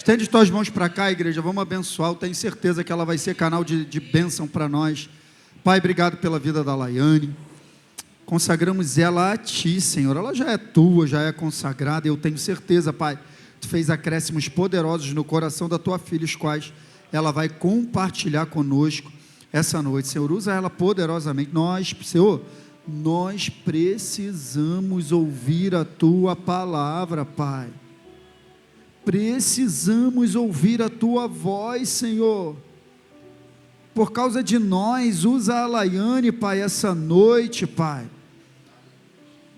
Estende tuas mãos para cá, igreja, vamos abençoar. Eu tenho certeza que ela vai ser canal de bênção para nós. Pai, obrigado pela vida da Laiane. Consagramos ela a Ti, Senhor. Ela já é Tua, já é consagrada. Eu tenho certeza, Pai, Tu fez acréscimos poderosos no coração da Tua filha, os quais ela vai compartilhar conosco essa noite. Senhor, usa ela poderosamente. Senhor, nós precisamos ouvir a Tua palavra, Pai. Precisamos ouvir a Tua voz, Senhor. Por causa de nós, usa a Laiane, Pai, essa noite, Pai.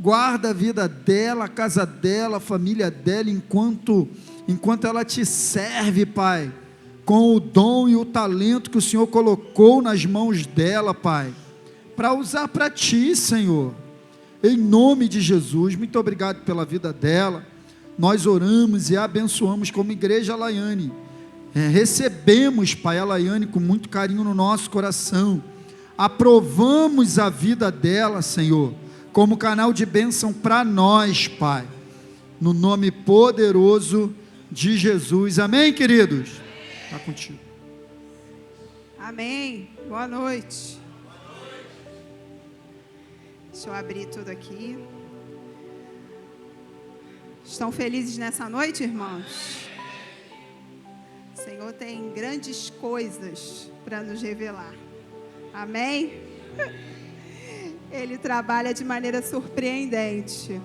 Guarda a vida dela, a casa dela, a família dela, enquanto ela Te serve, Pai, com o dom e o talento que o Senhor colocou nas mãos dela, Pai, para usar para Ti, Senhor. Em nome de Jesus, muito obrigado pela vida dela. Nós oramos e abençoamos como igreja Laiane. Recebemos, Pai, a Laiane com muito carinho no nosso coração. Aprovamos a vida dela, Senhor, como canal de bênção para nós, Pai. No nome poderoso de Jesus. Amém, queridos? Está contigo. Amém. Boa noite. Deixa eu abrir tudo aqui. Estão felizes nessa noite, irmãos? O Senhor tem grandes coisas para nos revelar. Amém? Ele trabalha de maneira surpreendente.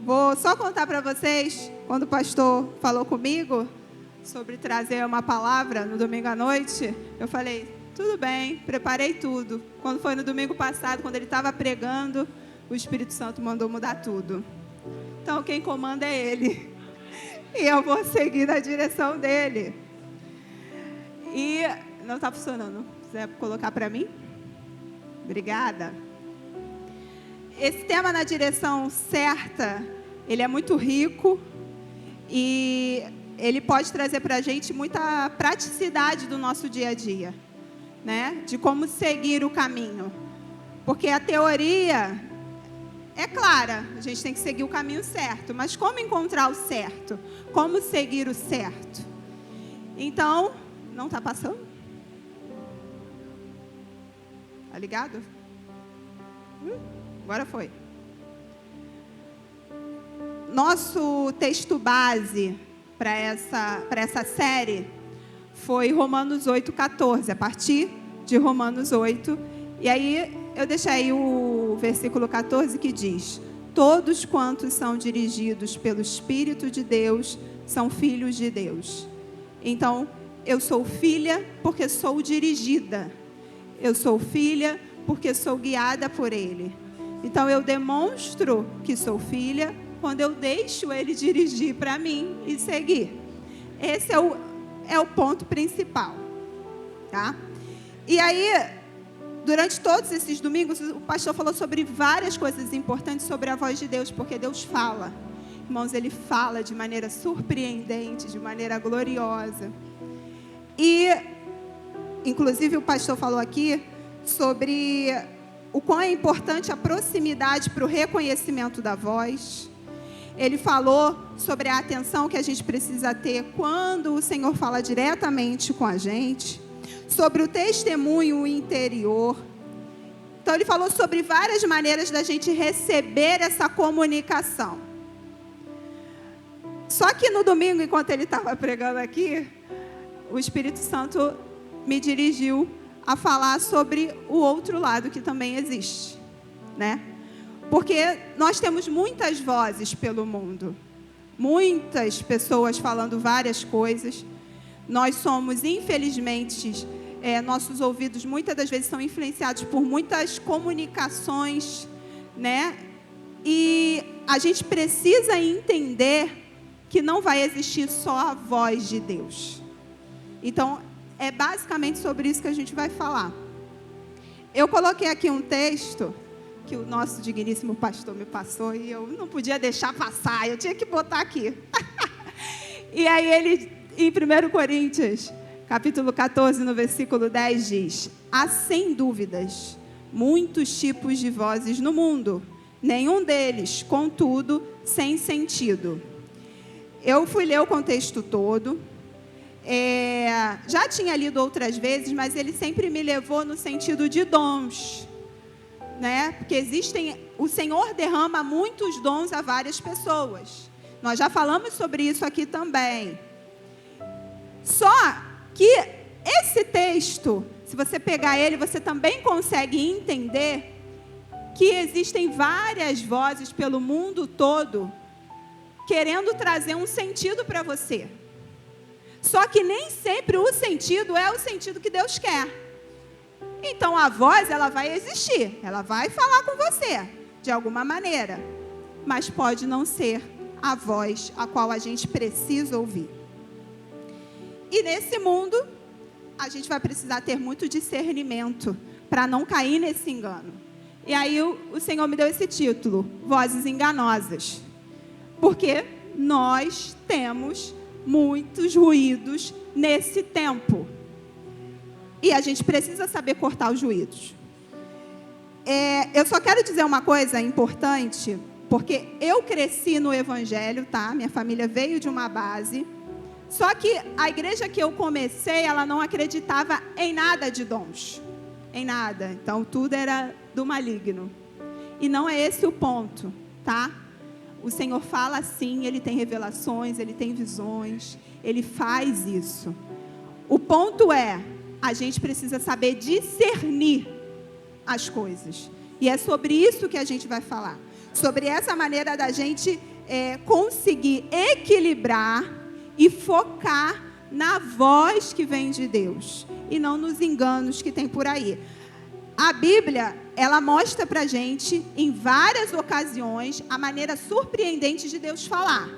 Vou só contar para vocês, quando o pastor falou comigo sobre trazer uma palavra no domingo à noite, eu falei, tudo bem, preparei tudo. Quando foi no domingo passado, quando ele estava pregando, o Espírito Santo mandou mudar tudo. Então, quem comanda é Ele. E eu vou seguir na direção dEle. E não está funcionando. Se quiser colocar para mim? Obrigada. Esse tema na direção certa, ele é muito rico. E ele pode trazer para a gente muita praticidade do nosso dia a dia, né? De como seguir o caminho. Porque a teoria é clara, a gente tem que seguir o caminho certo, mas como encontrar o certo? Como seguir o certo? Então, não está passando? Tá ligado? Agora foi. Nosso texto base para essa série foi Romanos 8,14, a partir de Romanos 8. E aí eu deixei o versículo 14 que diz: todos quantos são dirigidos pelo Espírito de Deus são filhos de Deus. Então, eu sou filha porque sou dirigida. Eu sou filha porque sou guiada por Ele. Então, eu demonstro que sou filha quando eu deixo Ele dirigir para mim e seguir. Esse é o ponto principal, tá? E aí, durante todos esses domingos, o pastor falou sobre várias coisas importantes sobre a voz de Deus, porque Deus fala. Irmãos, Ele fala de maneira surpreendente, de maneira gloriosa. E, inclusive, o pastor falou aqui sobre o quão é importante a proximidade para o reconhecimento da voz. Ele falou sobre a atenção que a gente precisa ter quando o Senhor fala diretamente com a gente. Sobre o testemunho interior. Então, ele falou sobre várias maneiras da gente receber essa comunicação. Só que no domingo, enquanto ele estava pregando aqui, o Espírito Santo me dirigiu a falar sobre o outro lado que também existe, né? Porque nós temos muitas vozes pelo mundo. Muitas pessoas falando várias coisas. Nós somos, infelizmente, nossos ouvidos muitas das vezes são influenciados por muitas comunicações, né? E a gente precisa entender que não vai existir só a voz de Deus. Então, é basicamente sobre isso que a gente vai falar. Eu coloquei aqui um texto que o nosso digníssimo pastor me passou e eu não podia deixar passar, eu tinha que botar aqui. E aí ele, em 1 Coríntios, capítulo 14, no versículo 10, diz: há sem dúvidas muitos tipos de vozes no mundo, nenhum deles, contudo, sem sentido. Eu fui ler o contexto todo. Já tinha lido outras vezes, mas ele sempre me levou no sentido de dons, né? Porque o Senhor derrama muitos dons a várias pessoas. Nós já falamos sobre isso aqui também. Só que esse texto, se você pegar ele, você também consegue entender que existem várias vozes pelo mundo todo querendo trazer um sentido para você. Só que nem sempre o sentido é o sentido que Deus quer. Então a voz, ela vai existir, ela vai falar com você de alguma maneira, mas pode não ser a voz a qual a gente precisa ouvir. E nesse mundo, a gente vai precisar ter muito discernimento para não cair nesse engano. E aí o Senhor me deu esse título, Vozes Enganosas. Porque nós temos muitos ruídos nesse tempo. E a gente precisa saber cortar os ruídos. Eu só quero dizer uma coisa importante, porque eu cresci no Evangelho, tá? Minha família veio de uma base. Só que a igreja que eu comecei, ela não acreditava em nada de dons. Em nada. Então, tudo era do maligno. E não é esse o ponto, tá? O Senhor fala assim, Ele tem revelações, Ele tem visões, Ele faz isso. O ponto é, a gente precisa saber discernir as coisas. E é sobre isso que a gente vai falar. Sobre essa maneira da gente conseguir equilibrar e focar na voz que vem de Deus. E não nos enganos que tem por aí. A Bíblia, ela mostra pra gente, em várias ocasiões, a maneira surpreendente de Deus falar.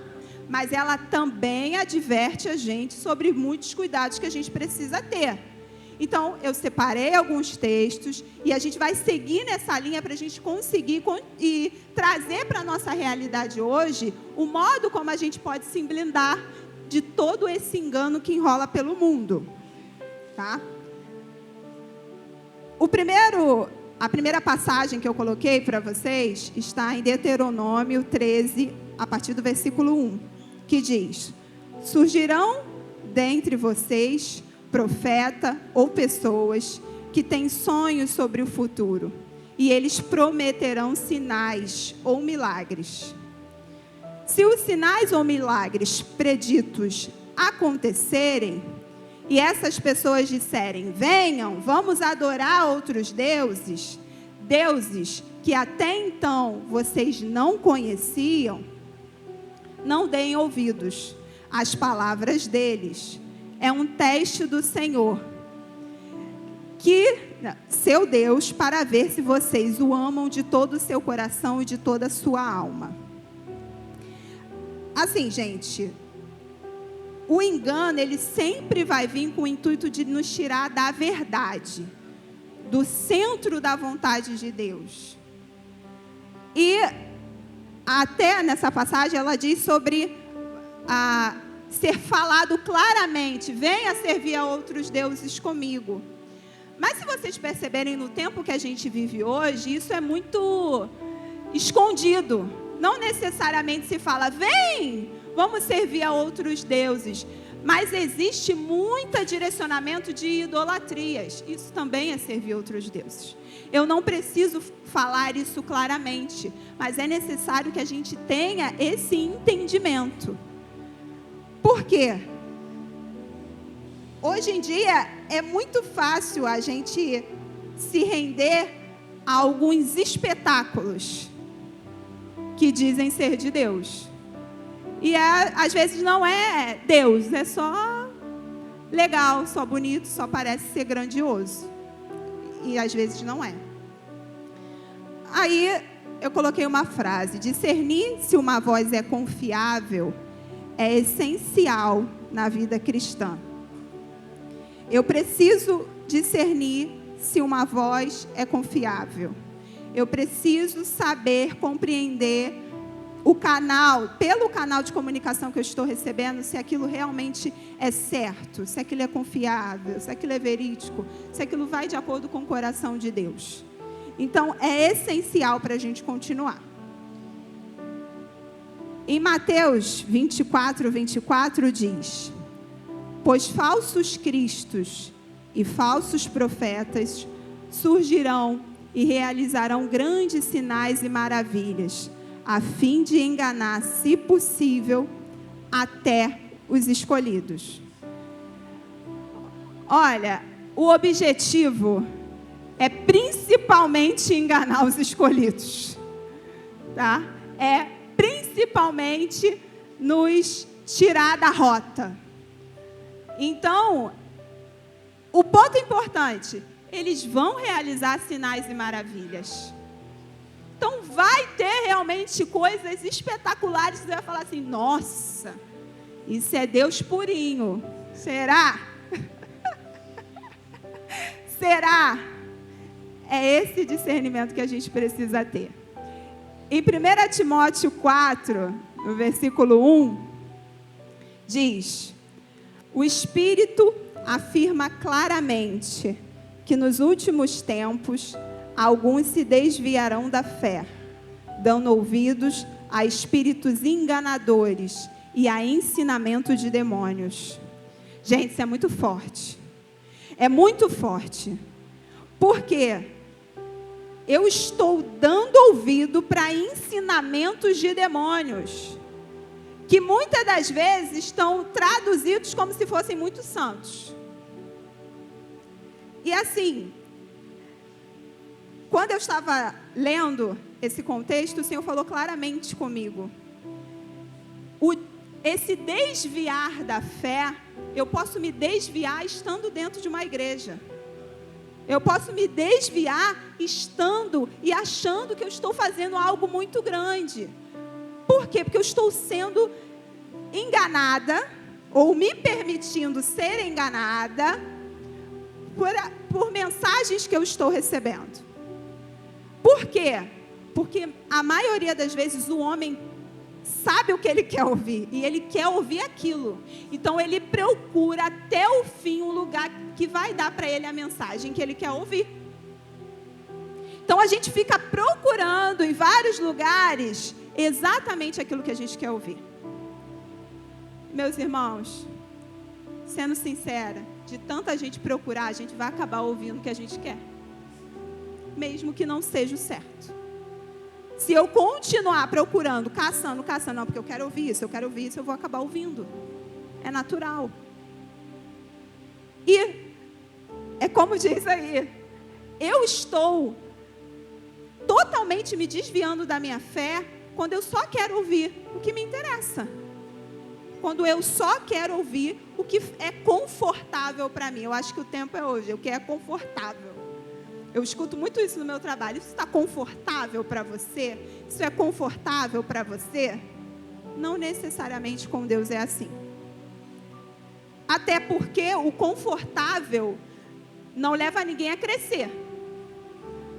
Mas ela também adverte a gente sobre muitos cuidados que a gente precisa ter. Então, eu separei alguns textos e a gente vai seguir nessa linha para a gente conseguir e trazer para a nossa realidade hoje o modo como a gente pode se blindar de todo esse engano que enrola pelo mundo. Tá? A primeira passagem que eu coloquei para vocês está em Deuteronômio 13, a partir do versículo 1, que diz: surgirão dentre vocês profeta ou pessoas que têm sonhos sobre o futuro, e eles prometerão sinais ou milagres. Se os sinais ou milagres preditos acontecerem, e essas pessoas disserem: venham, vamos adorar outros deuses, deuses que até então vocês não conheciam, não deem ouvidos às palavras deles. É um teste do Senhor, seu Deus, para ver se vocês o amam de todo o seu coração e de toda a sua alma. Assim, gente, o engano, ele sempre vai vir com o intuito de nos tirar da verdade, do centro da vontade de Deus. E até nessa passagem ela diz sobre ser falado claramente: venha servir a outros deuses comigo. Mas se vocês perceberem, no tempo que a gente vive hoje, isso é muito escondido. Não necessariamente se fala: vem, vamos servir a outros deuses. Mas existe muito direcionamento de idolatrias. Isso também é servir a outros deuses. Eu não preciso falar isso claramente, mas é necessário que a gente tenha esse entendimento. Por quê? Hoje em dia é muito fácil a gente se render a alguns espetáculos que dizem ser de Deus. E às vezes não é Deus, é só legal, só bonito, só parece ser grandioso. E às vezes não é. Aí eu coloquei uma frase: discernir se uma voz é confiável é essencial na vida cristã. Eu preciso discernir se uma voz é confiável. Eu preciso saber, compreender pelo canal de comunicação que eu estou recebendo, se aquilo realmente é certo, se aquilo é confiável, se aquilo é verídico, se aquilo vai de acordo com o coração de Deus. Então, é essencial para a gente continuar. Em Mateus 24 diz: pois falsos cristos e falsos profetas surgirão e realizarão grandes sinais e maravilhas, a fim de enganar, se possível, até os escolhidos. Olha, o objetivo é principalmente enganar os escolhidos, tá? É principalmente nos tirar da rota. Então, o ponto importante, eles vão realizar sinais e maravilhas. Então, vai ter realmente coisas espetaculares que você vai falar assim: nossa, isso é Deus purinho. Será? Será? É esse discernimento que a gente precisa ter. Em 1 Timóteo 4, no versículo 1, diz: o Espírito afirma claramente que nos últimos tempos alguns se desviarão da fé, dando ouvidos a espíritos enganadores e a ensinamento de demônios. Gente, isso é muito forte. É muito forte. Por quê? Eu estou dando ouvido para ensinamentos de demônios, que muitas das vezes estão traduzidos como se fossem muito santos. E assim, quando eu estava lendo esse contexto, o Senhor falou claramente comigo. Esse desviar da fé, eu posso me desviar estando dentro de uma igreja. Eu posso me desviar estando e achando que eu estou fazendo algo muito grande. Por quê? Porque eu estou sendo enganada, ou me permitindo ser enganada, por mensagens que eu estou recebendo. Por quê? Porque a maioria das vezes o homem sabe o que ele quer ouvir, e ele quer ouvir aquilo. Então ele procura até o fim um lugar que vai dar para ele a mensagem que ele quer ouvir. Então a gente fica procurando em vários lugares exatamente aquilo que a gente quer ouvir. Meus irmãos, sendo sincera, de tanta gente procurar, a gente vai acabar ouvindo o que a gente quer, mesmo que não seja o certo. Se eu continuar procurando, caçando, não, porque eu quero ouvir isso, eu vou acabar ouvindo. É natural. E é como diz aí, eu estou totalmente me desviando da minha fé quando eu só quero ouvir o que me interessa. Quando eu só quero ouvir o que é confortável para mim. Eu acho que o tempo é hoje, o que é confortável. Eu escuto muito isso no meu trabalho. Isso está confortável para você? Isso é confortável para você? Não necessariamente com Deus é assim. Até porque o confortável não leva ninguém a crescer.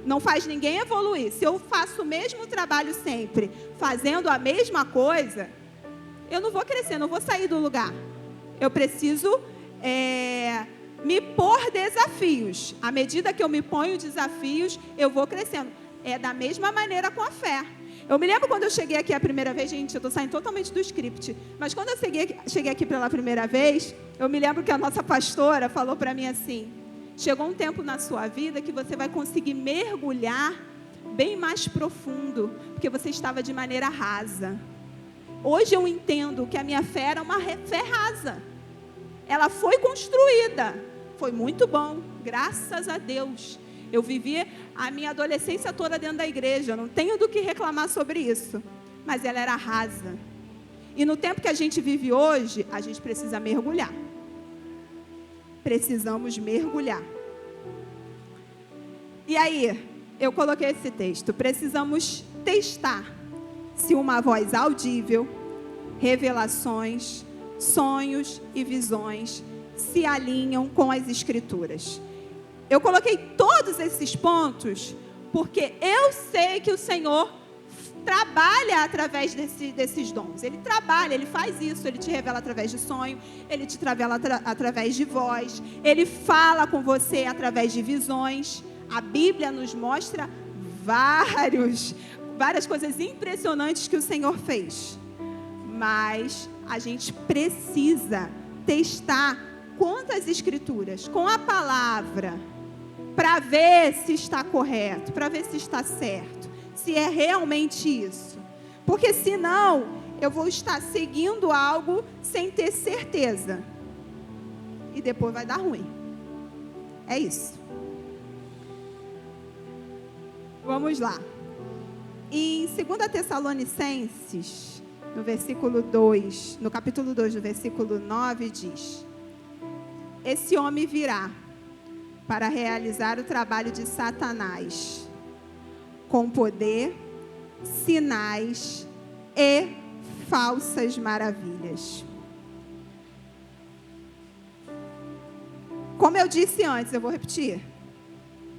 Não faz ninguém evoluir. Se eu faço o mesmo trabalho sempre, fazendo a mesma coisa, eu não vou crescer, não vou sair do lugar. Eu preciso me pôr desafios. À medida que eu me ponho desafios, eu vou crescendo. É da mesma maneira com a fé. Eu me lembro quando eu cheguei aqui a primeira vez, gente, eu estou saindo totalmente do script, mas quando eu cheguei aqui pela primeira vez, eu me lembro que a nossa pastora falou para mim assim: chegou um tempo na sua vida que você vai conseguir mergulhar bem mais profundo, porque você estava de maneira rasa. Hoje eu entendo que a minha fé era uma fé rasa. Ela foi construída, foi muito bom, graças a Deus. Eu vivi a minha adolescência toda dentro da igreja, não tenho do que reclamar sobre isso, mas ela era rasa. E no tempo que a gente vive hoje, a gente precisa mergulhar. Precisamos mergulhar. E aí, eu coloquei esse texto: precisamos testar se uma voz audível, revelações, sonhos e visões se alinham com as Escrituras. Eu coloquei todos esses pontos porque eu sei que o Senhor trabalha através desses dons. Ele trabalha, Ele faz isso. Ele te revela através de sonho, Ele te revela através de voz, Ele fala com você através de visões. A Bíblia nos mostra várias coisas impressionantes que o Senhor fez. Mas a gente precisa testar quantas escrituras, com a palavra, para ver se está correto, para ver se está certo, se é realmente isso. Porque senão eu vou estar seguindo algo sem ter certeza. E depois vai dar ruim. É isso. Vamos lá. Em 2 Tessalonicenses, no versículo 2, no capítulo 2, no versículo 9, diz: esse homem virá para realizar o trabalho de Satanás, com poder, sinais e falsas maravilhas. Como eu disse antes, eu vou repetir.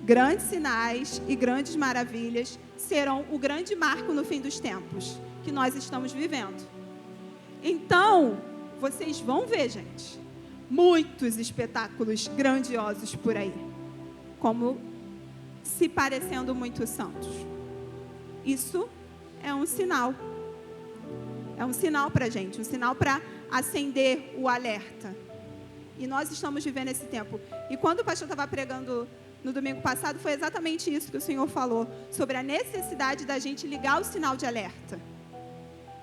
Grandes sinais e grandes maravilhas serão o grande marco no fim dos tempos que nós estamos vivendo. Então, vocês vão ver, gente, muitos espetáculos grandiosos por aí, como se parecendo muito santos. Isso é um sinal. É um sinal para a gente, um sinal para acender o alerta. E nós estamos vivendo esse tempo. E quando o pastor estava pregando no domingo passado, foi exatamente isso que o Senhor falou, sobre a necessidade da gente ligar o sinal de alerta.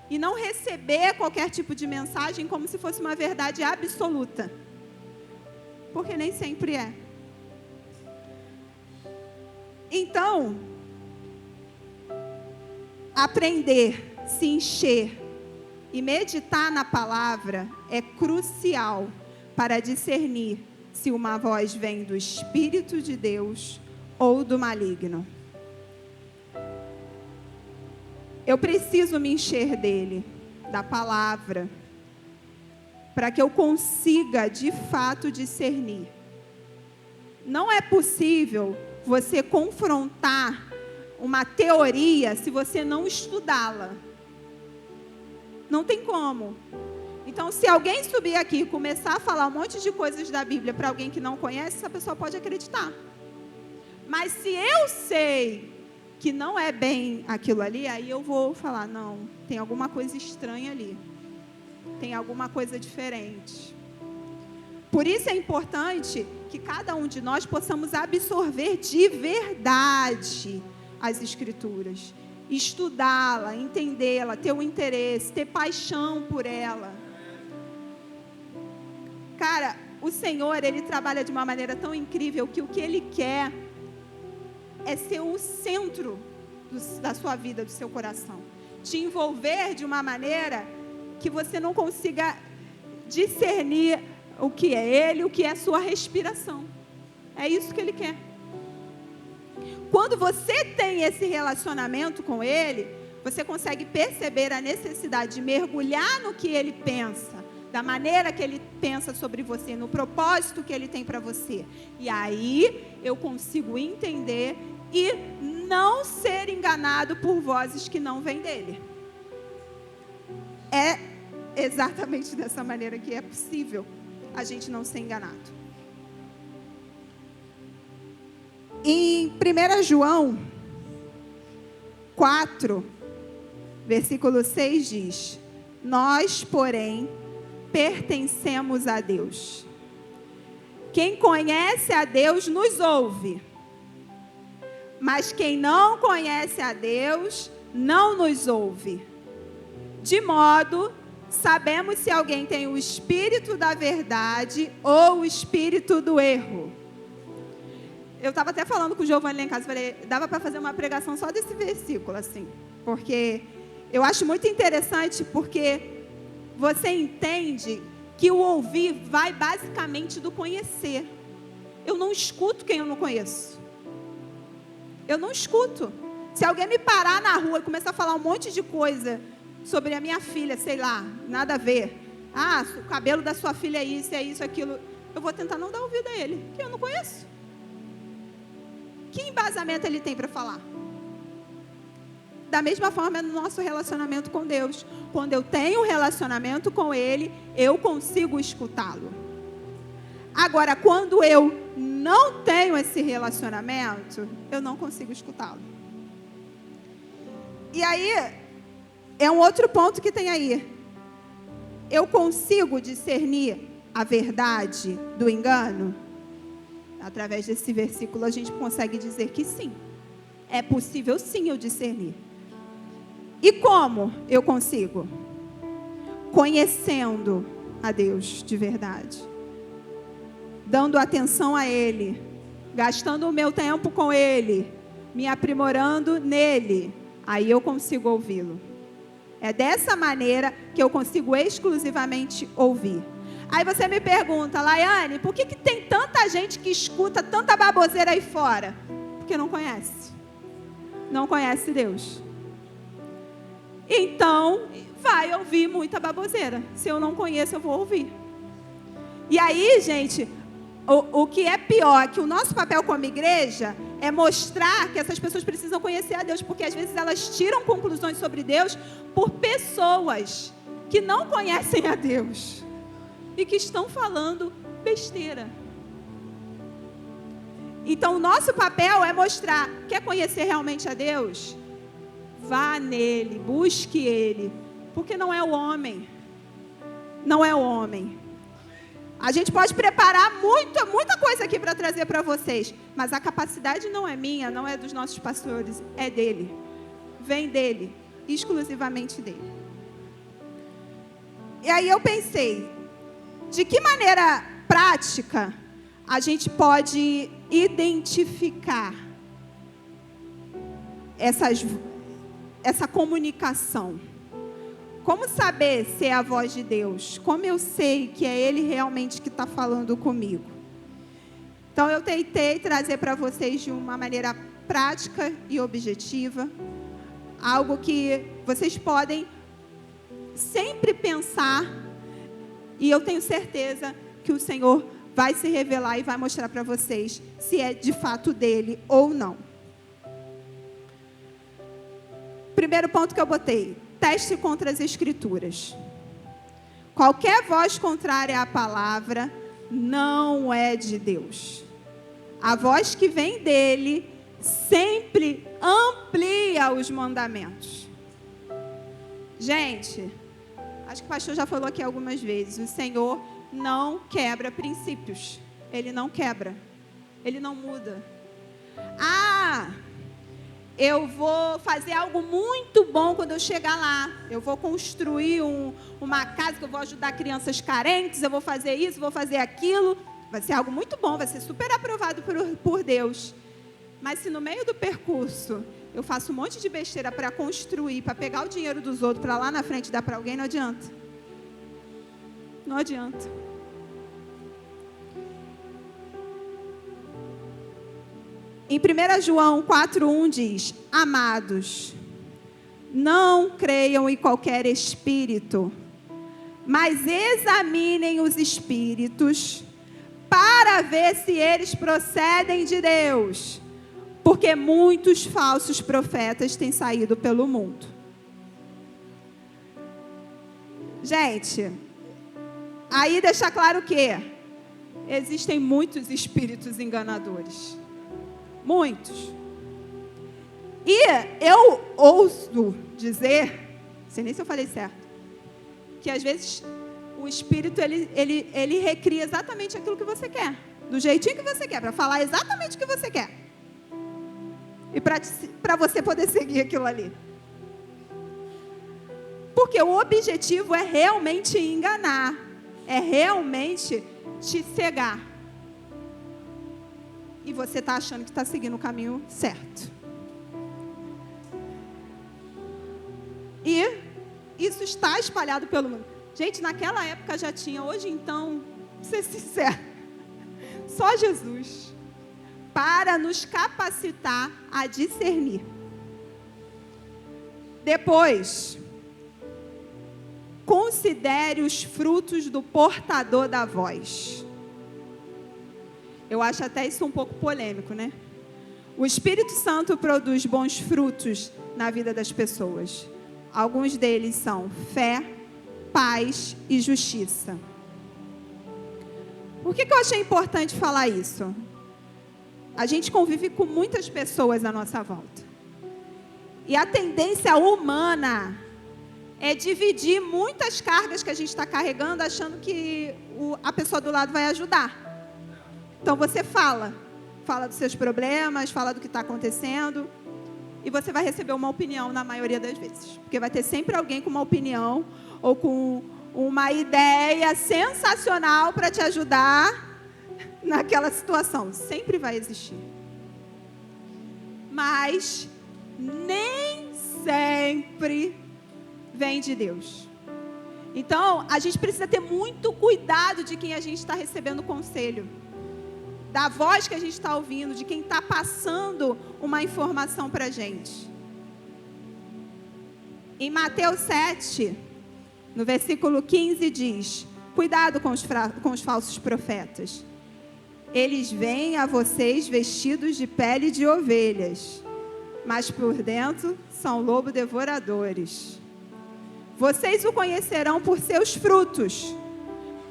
E não receber qualquer tipo de mensagem como se fosse uma verdade absoluta. Porque nem sempre é. Então, aprender, se encher e meditar na palavra é crucial para discernir se uma voz vem do Espírito de Deus ou do maligno. Eu preciso me encher dele, da palavra, para que eu consiga, de fato, discernir. Não é possível você confrontar uma teoria se você não estudá-la. Não tem como. Então, se alguém subir aqui e começar a falar um monte de coisas da Bíblia para alguém que não conhece, essa pessoa pode acreditar. Mas se eu sei que não é bem aquilo ali, aí eu vou falar, não, tem alguma coisa estranha ali. Tem alguma coisa diferente. Por isso é importante que cada um de nós possamos absorver de verdade as Escrituras. Estudá-la, entendê-la, ter um interesse, ter paixão por ela. Cara, o Senhor, Ele trabalha de uma maneira tão incrível que o que Ele quer é ser o centro da sua vida, do seu coração. Te envolver de uma maneira que você não consiga discernir o que é Ele, o que é a sua respiração. É isso que Ele quer. Quando você tem esse relacionamento com Ele, você consegue perceber a necessidade de mergulhar no que Ele pensa, da maneira que Ele pensa sobre você, no propósito que Ele tem para você. E aí eu consigo entender e não ser enganado por vozes que não vêm dEle. É exatamente dessa maneira que é possível a gente não ser enganado. Em 1 João 4, versículo 6 diz: nós, porém, pertencemos a Deus. Quem conhece a Deus nos ouve. Mas quem não conhece a Deus não nos ouve. De modo, sabemos se alguém tem o espírito da verdade ou o espírito do erro. Eu estava até falando com o Giovanni lá em casa, falei, dava para fazer uma pregação só desse versículo, assim, porque eu acho muito interessante, porque você entende que o ouvir vai basicamente do conhecer. Eu não escuto quem eu não conheço. Eu não escuto. Se alguém me parar na rua e começar a falar um monte de coisa sobre a minha filha, sei lá, nada a ver. Ah, o cabelo da sua filha é isso, aquilo. Eu vou tentar não dar ouvido a ele, que eu não conheço. Que embasamento ele tem para falar? Da mesma forma é no nosso relacionamento com Deus. Quando eu tenho um relacionamento com Ele, eu consigo escutá-lo. Agora, quando eu não tenho esse relacionamento, eu não consigo escutá-lo. E aí, é um outro ponto que tem aí. eu consigo discernir a verdade do engano? Através desse versículo a gente consegue dizer que sim. É possível sim eu discernir. E como eu consigo? Conhecendo a Deus de verdade. Dando atenção a Ele. Gastando o meu tempo com Ele. Me aprimorando nele. Aí eu consigo ouvi-lo. É dessa maneira que eu consigo exclusivamente ouvir. Aí você me pergunta, Laiane, por que tem tanta gente que escuta tanta baboseira aí fora? Porque não conhece. Não conhece Deus. Então, vai ouvir muita baboseira. Se eu não conheço, eu vou ouvir. E aí, gente, o que é pior, que o nosso papel como igreja é mostrar que essas pessoas precisam conhecer a Deus, porque às vezes elas tiram conclusões sobre Deus por pessoas que não conhecem a Deus e que estão falando besteira. Então, o nosso papel é mostrar, quer conhecer realmente a Deus? Vá nele, busque Ele, porque não é o homem. Não é o homem. A gente pode preparar muita coisa aqui para trazer para vocês, mas a capacidade não é minha, não é dos nossos pastores, é dele. Vem dele, exclusivamente dele. E aí eu pensei, de que maneira prática a gente pode identificar essa comunicação? Como saber se é a voz de Deus? Como eu sei que é Ele realmente que está falando comigo? Então, eu tentei trazer para vocês de uma maneira prática e objetiva, algo que vocês podem sempre pensar, e eu tenho certeza que o Senhor vai se revelar e vai mostrar para vocês se é de fato dele ou não. Primeiro ponto que eu botei: teste contra as Escrituras. Qualquer voz contrária à palavra não é de Deus. A voz que vem dele sempre amplia os mandamentos. Gente, acho que o pastor já falou aqui algumas vezes, o Senhor não quebra princípios. Ele não quebra. Ele não muda. Eu vou fazer algo muito bom quando eu chegar lá. Eu vou construir uma casa que eu vou ajudar crianças carentes. Eu vou fazer isso, vou fazer aquilo. Vai ser algo muito bom, vai ser super aprovado por Deus. Mas se no meio do percurso eu faço um monte de besteira para construir, para pegar o dinheiro dos outros, para lá na frente dar para alguém, não adianta. Não adianta. Em 1 João 4:1 diz: amados, não creiam em qualquer espírito, mas examinem os espíritos para ver se eles procedem de Deus, porque muitos falsos profetas têm saído pelo mundo. Gente, aí deixa claro que existem muitos espíritos enganadores. Muitos. E eu ouso dizer, não sei nem se eu falei certo, que às vezes o Espírito, ele recria exatamente aquilo que você quer, do jeitinho que você quer, para falar exatamente o que você quer. E para você poder seguir aquilo ali. Porque o objetivo é realmente enganar, é realmente te cegar. E você está achando que está seguindo o caminho certo. E isso está espalhado pelo mundo. Gente, naquela época já tinha, hoje então, vou ser sincero, só Jesus, para nos capacitar a discernir. Depois, considere os frutos do portador da voz. Eu acho até isso um pouco polêmico, né? O Espírito Santo produz bons frutos na vida das pessoas. Alguns deles são fé, paz e justiça. Por que eu achei importante falar isso? A gente convive com muitas pessoas à nossa volta. E a tendência humana é dividir muitas cargas que a gente está carregando, achando que a pessoa do lado vai ajudar. Então você fala dos seus problemas, fala do que está acontecendo, e você vai receber uma opinião na maioria das vezes. Porque vai ter sempre alguém com uma opinião ou com uma ideia sensacional para te ajudar naquela situação. Sempre vai existir. Mas nem sempre vem de Deus. Então, a gente precisa ter muito cuidado de quem a gente está recebendo conselho, da voz que a gente está ouvindo, de quem está passando uma informação para a gente. Em Mateus 7, no versículo 15 diz: cuidado com os falsos profetas. Eles vêm a vocês vestidos de pele de ovelhas, mas por dentro são lobos devoradores. Vocês o conhecerão por seus frutos.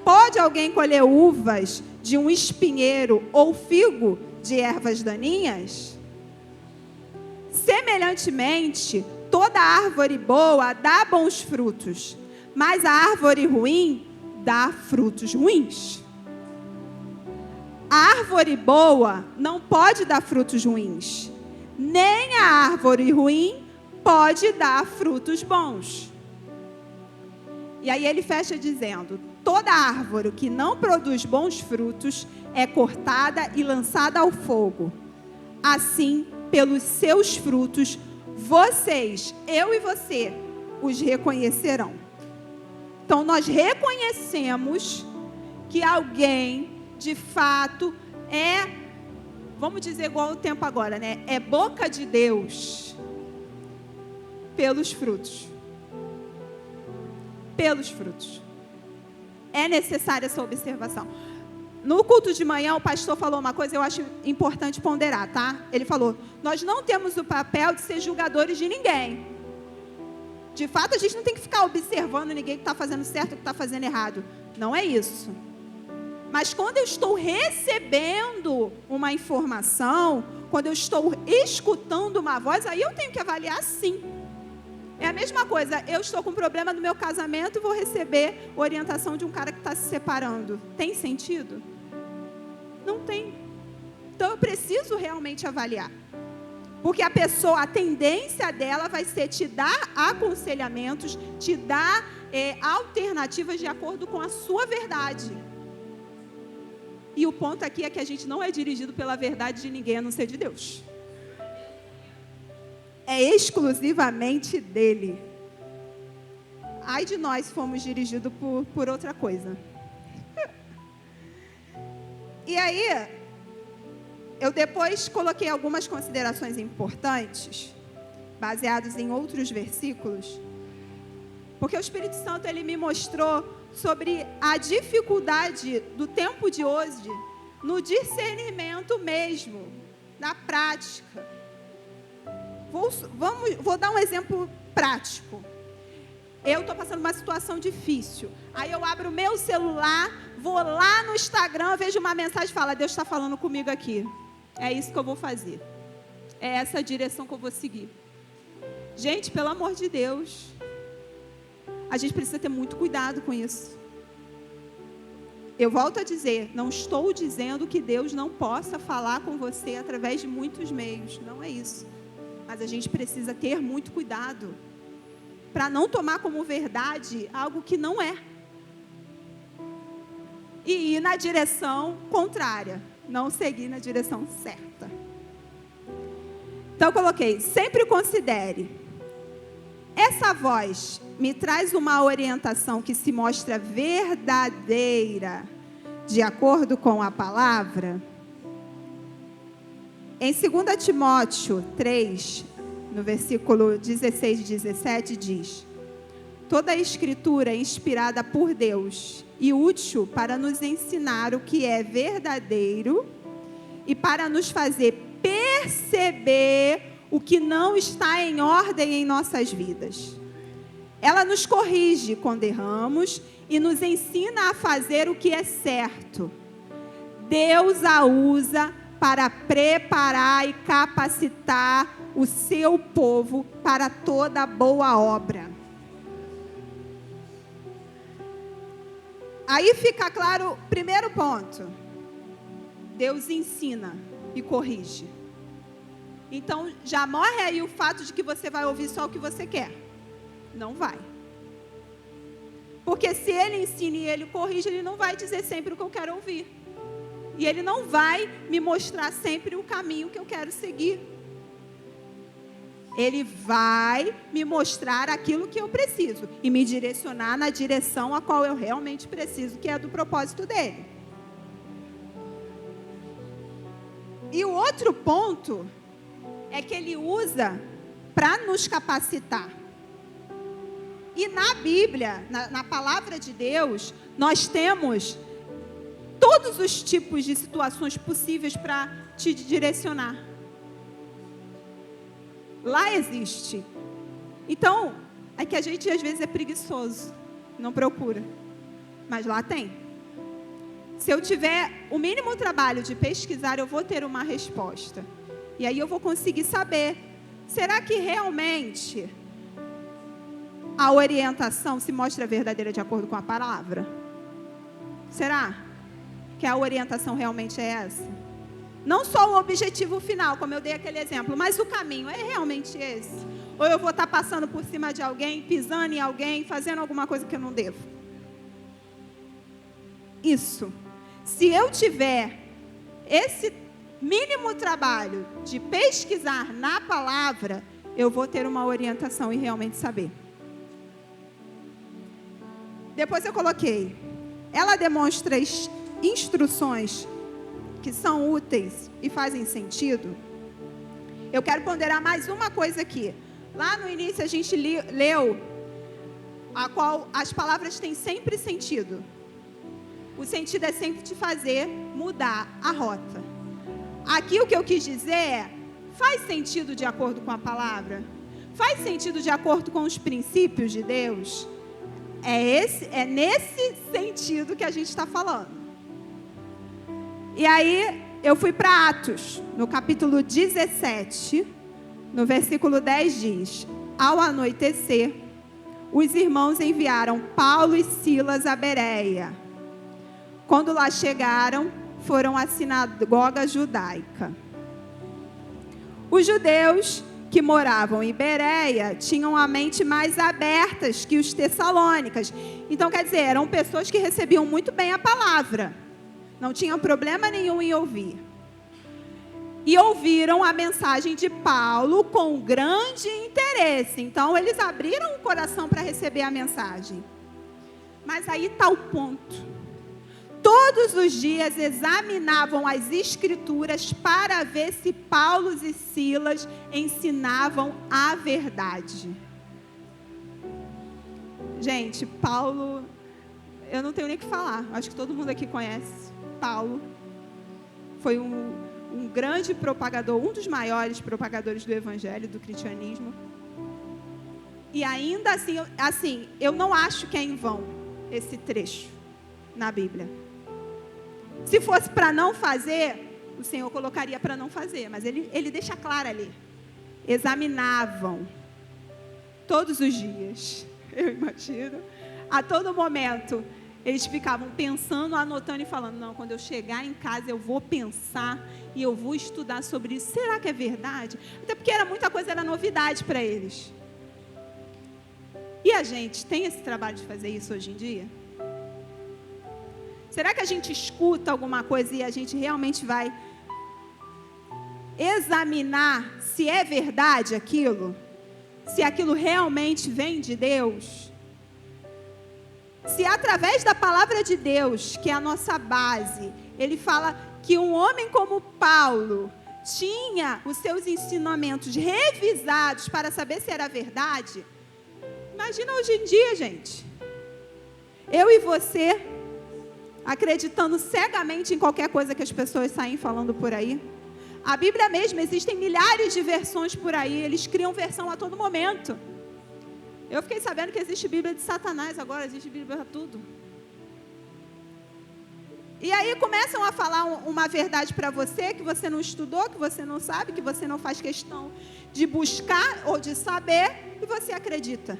Pode alguém colher uvas de um espinheiro ou figo de ervas daninhas? Semelhantemente, toda árvore boa dá bons frutos, mas a árvore ruim dá frutos ruins. A árvore boa não pode dar frutos ruins, nem a árvore ruim pode dar frutos bons. E aí ele fecha dizendo: toda árvore que não produz bons frutos é cortada e lançada ao fogo. Assim, pelos seus frutos, vocês, eu e você, os reconhecerão. Então, nós reconhecemos que alguém, de fato, vamos dizer igual o tempo agora, né? É boca de Deus pelos frutos. Pelos frutos. É necessária essa observação. No culto de manhã, o pastor falou uma coisa que eu acho importante ponderar, tá? Ele falou: nós não temos o papel de ser julgadores de ninguém. De fato, a gente não tem que ficar observando ninguém que está fazendo certo ou que está fazendo errado. Não é isso. Mas quando eu estou recebendo uma informação, quando eu estou escutando uma voz, aí eu tenho que avaliar sim. É a mesma coisa, eu estou com um problema no meu casamento e vou receber orientação de um cara que está se separando. Tem sentido? Não tem. Então eu preciso realmente avaliar. Porque a pessoa, a tendência dela vai ser te dar aconselhamentos, te dar alternativas de acordo com a sua verdade. E o ponto aqui é que a gente não é dirigido pela verdade de ninguém, a não ser de Deus. É exclusivamente dele. Ai de nós fomos dirigidos por outra coisa. E aí, eu depois coloquei algumas considerações importantes, baseadas em outros versículos, porque o Espírito Santo ele me mostrou sobre a dificuldade do tempo de hoje no discernimento mesmo, na prática. Vou dar um exemplo prático. Eu estou passando uma situação difícil. Aí eu abro o meu celular, vou lá no Instagram, vejo uma mensagem e falo: Deus está falando comigo aqui. É isso que eu vou fazer. É essa a direção que eu vou seguir. Gente, pelo amor de Deus, a gente precisa ter muito cuidado com isso. Eu volto a dizer, não estou dizendo que Deus não possa falar com você através de muitos meios. Não é isso. Mas a gente precisa ter muito cuidado para não tomar como verdade algo que não é. E ir na direção contrária. Não seguir na direção certa. Então eu coloquei: sempre considere. Essa voz me traz uma orientação que se mostra verdadeira, de acordo com a palavra? Em 2 Timóteo 3, no versículo 16 e 17, diz: toda a escritura é inspirada por Deus e útil para nos ensinar o que é verdadeiro e para nos fazer perceber o que não está em ordem em nossas vidas. Ela nos corrige quando erramos e nos ensina a fazer o que é certo. Deus a usa para preparar e capacitar o seu povo para toda boa obra. Aí fica claro, primeiro ponto. Deus ensina e corrige. Então, já morre aí o fato de que você vai ouvir só o que você quer. Não vai. Porque se Ele ensina e Ele corrige, Ele não vai dizer sempre o que eu quero ouvir. E Ele não vai me mostrar sempre o caminho que eu quero seguir. Ele vai me mostrar aquilo que eu preciso e me direcionar na direção a qual eu realmente preciso, que é do propósito dele. E o outro ponto é que ele usa para nos capacitar. E na Bíblia, na palavra de Deus, nós temos todos os tipos de situações possíveis para te direcionar. Lá existe. Então, é que a gente às vezes é preguiçoso, não procura. Mas lá tem. Se eu tiver o mínimo trabalho de pesquisar, eu vou ter uma resposta. E aí eu vou conseguir saber, será que realmente a orientação se mostra verdadeira de acordo com a palavra? Será que a orientação realmente é essa? Não só o objetivo final, como eu dei aquele exemplo, mas o caminho é realmente esse? Ou eu vou estar passando por cima de alguém, pisando em alguém, fazendo alguma coisa que eu não devo? Isso. Se eu tiver esse mínimo trabalho de pesquisar na palavra, eu vou ter uma orientação e realmente saber. Depois eu coloquei, ela demonstra instruções que são úteis e fazem sentido. Eu quero ponderar mais uma coisa aqui. Lá no início a gente leu a qual as palavras têm sempre sentido. O sentido é sempre te fazer mudar a rota. Aqui o que eu quis dizer é, faz sentido de acordo com a palavra? Faz sentido de acordo com os princípios de Deus? É nesse sentido que a gente está falando. E aí eu fui para Atos, no capítulo 17, no versículo 10 diz: ao anoitecer, os irmãos enviaram Paulo e Silas a Bereia. Quando lá chegaram, foram à sinagoga judaica. Os judeus que moravam em Bereia tinham a mente mais abertas que os tessalônicas. Então, quer dizer, eram pessoas que recebiam muito bem a palavra. Não tinham problema nenhum em ouvir. E ouviram a mensagem de Paulo com grande interesse. Então, eles abriram o coração para receber a mensagem. Mas aí está o ponto. Todos os dias examinavam as escrituras para ver se Paulo e Silas ensinavam a verdade. Gente, Paulo, eu não tenho nem o que falar. Acho que todo mundo aqui conhece Paulo. Foi um grande propagador, um dos maiores propagadores do evangelho, do cristianismo. E ainda assim, eu não acho que é em vão esse trecho na Bíblia. Se fosse para não fazer, o Senhor colocaria para não fazer, mas ele deixa claro ali. Examinavam todos os dias, eu imagino, a todo momento, eles ficavam pensando, anotando e falando, não, quando eu chegar em casa eu vou pensar e eu vou estudar sobre isso. Será que é verdade? Até porque muita coisa era novidade para eles. E a gente tem esse trabalho de fazer isso hoje em dia? Será que a gente escuta alguma coisa e a gente realmente vai examinar se é verdade aquilo? Se aquilo realmente vem de Deus? Se através da palavra de Deus, que é a nossa base, ele fala que um homem como Paulo tinha os seus ensinamentos revisados para saber se era verdade, imagina hoje em dia, gente. Eu e você acreditando cegamente em qualquer coisa que as pessoas saem falando por aí. A Bíblia mesmo, existem milhares de versões por aí, eles criam versão a todo momento. Eu fiquei sabendo que existe Bíblia de Satanás agora, existe Bíblia para tudo. E aí começam a falar uma verdade para você, que você não estudou, que você não sabe, que você não faz questão de buscar ou de saber, e você acredita.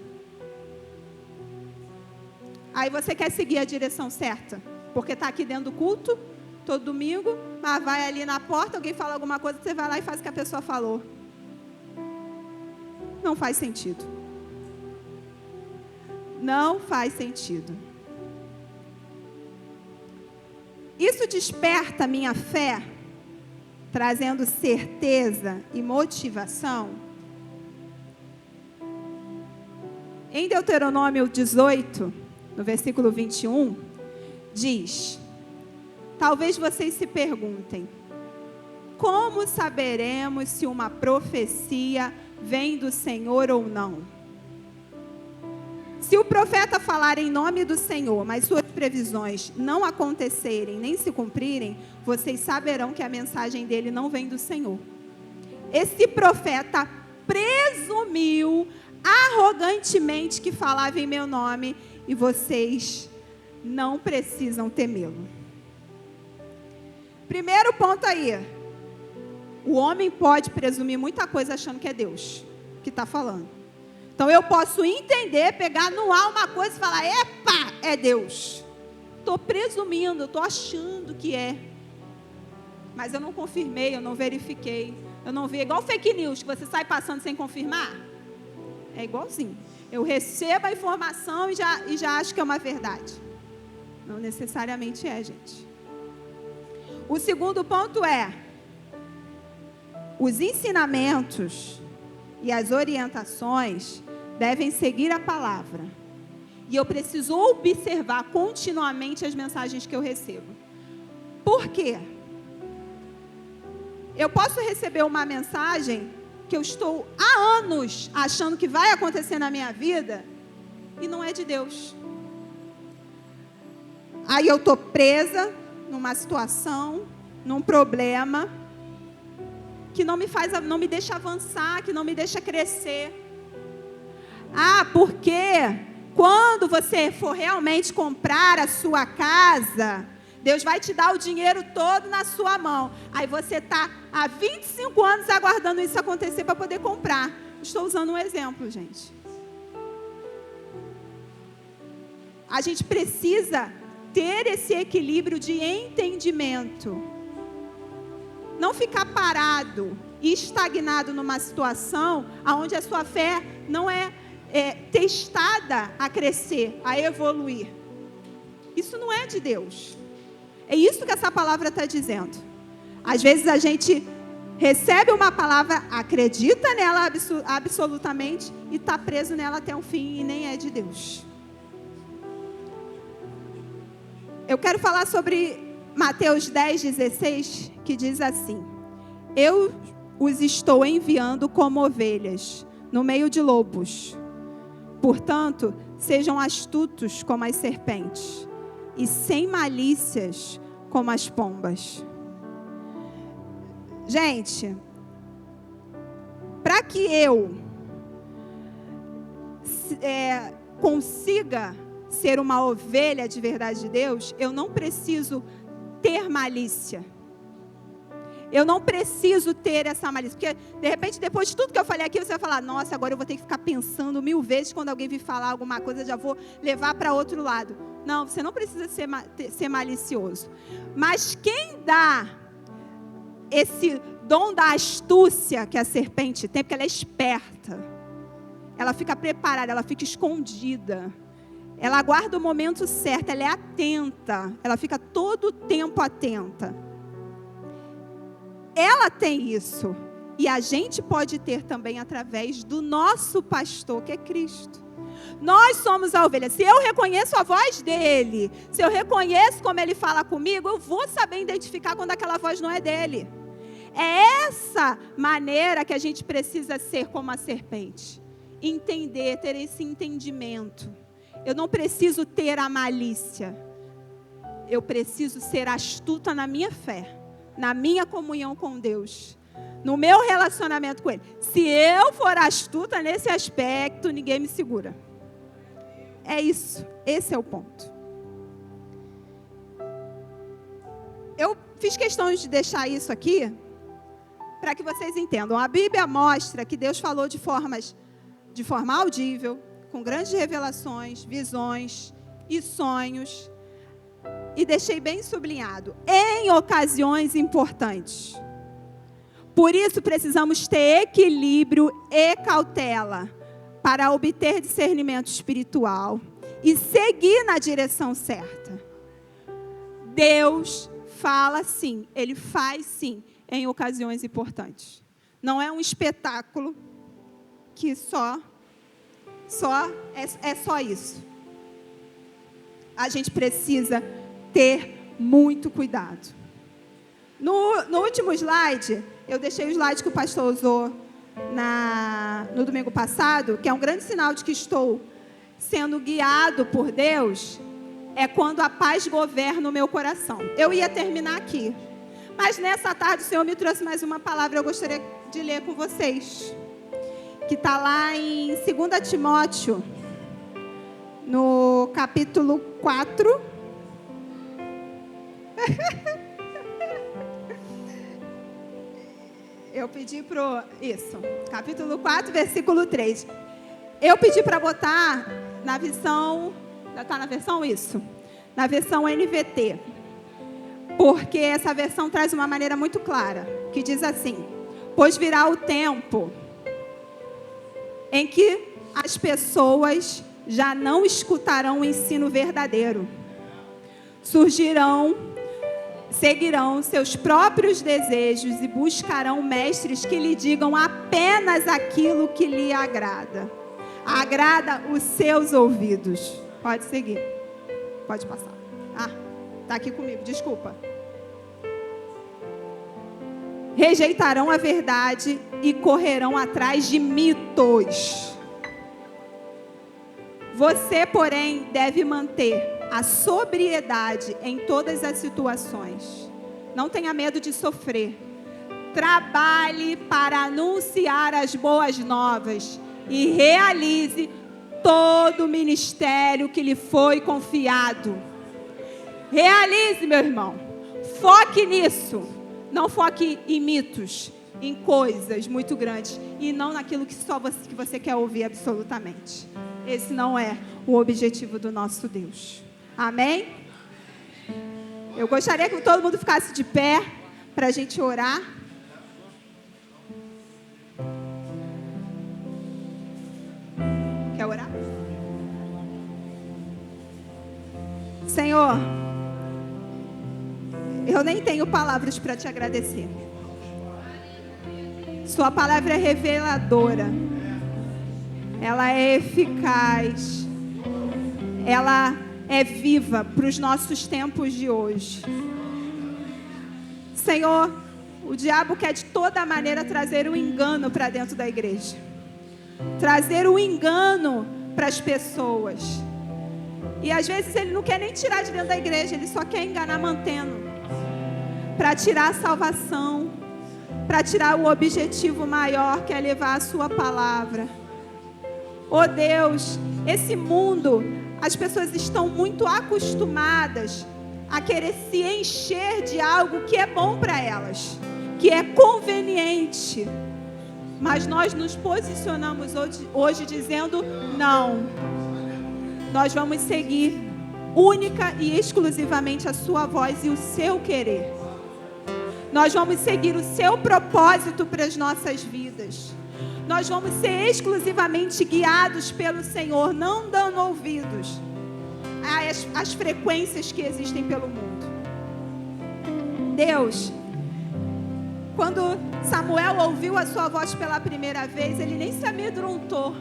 Aí você quer seguir a direção certa, porque está aqui dentro do culto, todo domingo, mas vai ali na porta, alguém fala alguma coisa, você vai lá e faz o que a pessoa falou. Não faz sentido. Não faz sentido. Isso desperta minha fé, trazendo certeza e motivação. Em Deuteronômio 18, no versículo 21, diz: talvez vocês se perguntem, como saberemos se uma profecia vem do Senhor ou não? Se o profeta falar em nome do Senhor, mas suas previsões não acontecerem nem se cumprirem, vocês saberão que a mensagem dele não vem do Senhor. Esse profeta presumiu arrogantemente que falava em meu nome e vocês não precisam temê-lo. Primeiro ponto aí. O homem pode presumir muita coisa achando que é Deus que está falando. Então eu posso entender, pegar no ar uma coisa e falar, epa, é Deus. Estou presumindo, estou achando que é. Mas eu não confirmei, eu não verifiquei. Eu não vi, igual fake news, que você sai passando sem confirmar. É igualzinho. Eu recebo a informação e já acho que é uma verdade. Não necessariamente é, gente. O segundo ponto é, os ensinamentos e as orientações devem seguir a palavra. E eu preciso observar continuamente as mensagens que eu recebo. Por quê? Eu posso receber uma mensagem que eu estou há anos achando que vai acontecer na minha vida e não é de Deus. Aí eu estou presa numa situação, num problema que não me deixa avançar, que não me deixa crescer. Ah, porque quando você for realmente comprar a sua casa, Deus vai te dar o dinheiro todo na sua mão. Aí você está há 25 anos aguardando isso acontecer para poder comprar. Estou usando um exemplo, gente. A gente precisa ter esse equilíbrio de entendimento. Não ficar parado e estagnado numa situação onde a sua fé não é testada a crescer, a evoluir. Isso não é de Deus. É isso que essa palavra está dizendo. Às vezes a gente recebe uma palavra, acredita nela absolutamente e está preso nela até o fim e nem é de Deus. Eu quero falar sobre Mateus 10:16, que diz assim: eu os estou enviando como ovelhas no meio de lobos. Portanto, sejam astutos como as serpentes e sem malícias como as pombas. Gente, para que eu consiga ser uma ovelha de verdade de Deus, eu não preciso ter malícia. Eu não preciso ter essa malícia. Porque, de repente, depois de tudo que eu falei aqui, você vai falar, nossa, agora eu vou ter que ficar pensando 1000 vezes quando alguém vir falar alguma coisa, eu já vou levar para outro lado. Não, você não precisa ser malicioso. Mas quem dá esse dom da astúcia que a serpente tem, porque ela é esperta, ela fica preparada, ela fica escondida, ela aguarda o momento certo, ela é atenta, ela fica todo o tempo atenta. Ela tem isso. E a gente pode ter também através do nosso pastor, que é Cristo. Nós somos a ovelha. Se eu reconheço a voz dele, se eu reconheço como ele fala comigo, eu vou saber identificar quando aquela voz não é dele. É essa maneira que a gente precisa ser como a serpente. Entender, ter esse entendimento. Eu não preciso ter a malícia. Eu preciso ser astuta na minha fé, na minha comunhão com Deus, no meu relacionamento com Ele. Se eu for astuta nesse aspecto, ninguém me segura. É isso, esse é o ponto. Eu fiz questão de deixar isso aqui, para que vocês entendam. A Bíblia mostra que Deus falou de forma audível, com grandes revelações, visões, e sonhos, e deixei bem sublinhado, em ocasiões importantes. Por isso precisamos ter equilíbrio e cautela para obter discernimento espiritual e seguir na direção certa. Deus fala sim, Ele faz sim, em ocasiões importantes. Não é um espetáculo que é só isso. A gente precisa ter muito cuidado. No último slide, eu deixei o slide que o pastor usou no domingo passado, que é um grande sinal de que estou sendo guiado por Deus, é quando a paz governa o meu coração. Eu ia terminar aqui, mas nessa tarde o Senhor me trouxe mais uma palavra, eu gostaria de ler com vocês, que está lá em 2 Timóteo, no capítulo 4. Eu pedi capítulo 4, versículo 3. Eu pedi para botar na versão, está na versão isso? Na versão NVT. Porque essa versão traz uma maneira muito clara, que diz assim: pois virá o tempo em que as pessoas já não escutarão o ensino verdadeiro. Seguirão seus próprios desejos e buscarão mestres que lhe digam apenas aquilo que lhe agrada os seus ouvidos. Pode seguir. Pode passar. Está aqui comigo, desculpa. Rejeitarão a verdade e correrão atrás de mitos. Você, porém, deve manter a sobriedade em todas as situações. Não tenha medo de sofrer. Trabalhe para anunciar as boas novas e realize todo o ministério que lhe foi confiado. Realize, meu irmão. Foque nisso. Não foque em mitos, em coisas muito grandes e não naquilo que você quer ouvir absolutamente. Esse não é o objetivo do nosso Deus. Amém? Eu gostaria que todo mundo ficasse de pé para a gente orar. Quer orar? Senhor, eu nem tenho palavras para te agradecer. Sua palavra é reveladora. Ela é eficaz. Ela é viva para os nossos tempos de hoje. Senhor, o diabo quer de toda maneira trazer um engano para dentro da igreja. Trazer um engano para as pessoas. E às vezes ele não quer nem tirar de dentro da igreja, ele só quer enganar mantendo. Para tirar a salvação, para tirar o objetivo maior, que é levar a sua palavra. Oh Deus, esse mundo, as pessoas estão muito acostumadas a querer se encher de algo que é bom para elas, que é conveniente. Mas nós nos posicionamos hoje dizendo não. Nós vamos seguir única e exclusivamente a sua voz e o seu querer. Nós vamos seguir o seu propósito para as nossas vidas. Nós vamos ser exclusivamente guiados pelo Senhor, não dando ouvidos às frequências que existem pelo mundo. Deus, quando Samuel ouviu a sua voz pela primeira vez, ele nem se amedrontou,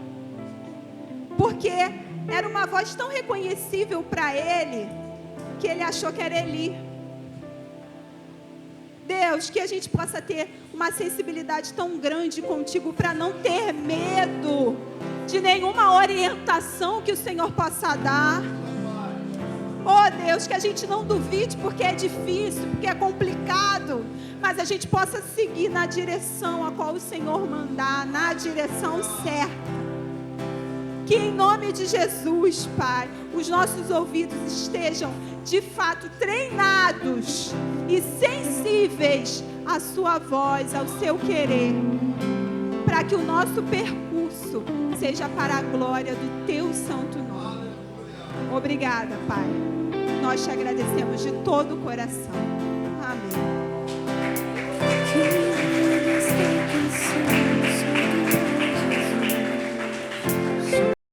porque era uma voz tão reconhecível para ele, que ele achou que era Eli. Deus, que a gente possa ter uma sensibilidade tão grande contigo para não ter medo de nenhuma orientação que o Senhor possa dar. Oh Deus, que a gente não duvide porque é difícil, porque é complicado, mas a gente possa seguir na direção a qual o Senhor mandar, na direção certa. Que em nome de Jesus, Pai, os nossos ouvidos estejam de fato treinados e sensíveis à sua voz, ao seu querer, para que o nosso percurso seja para a glória do teu santo nome. Obrigada, Pai. Nós te agradecemos de todo o coração.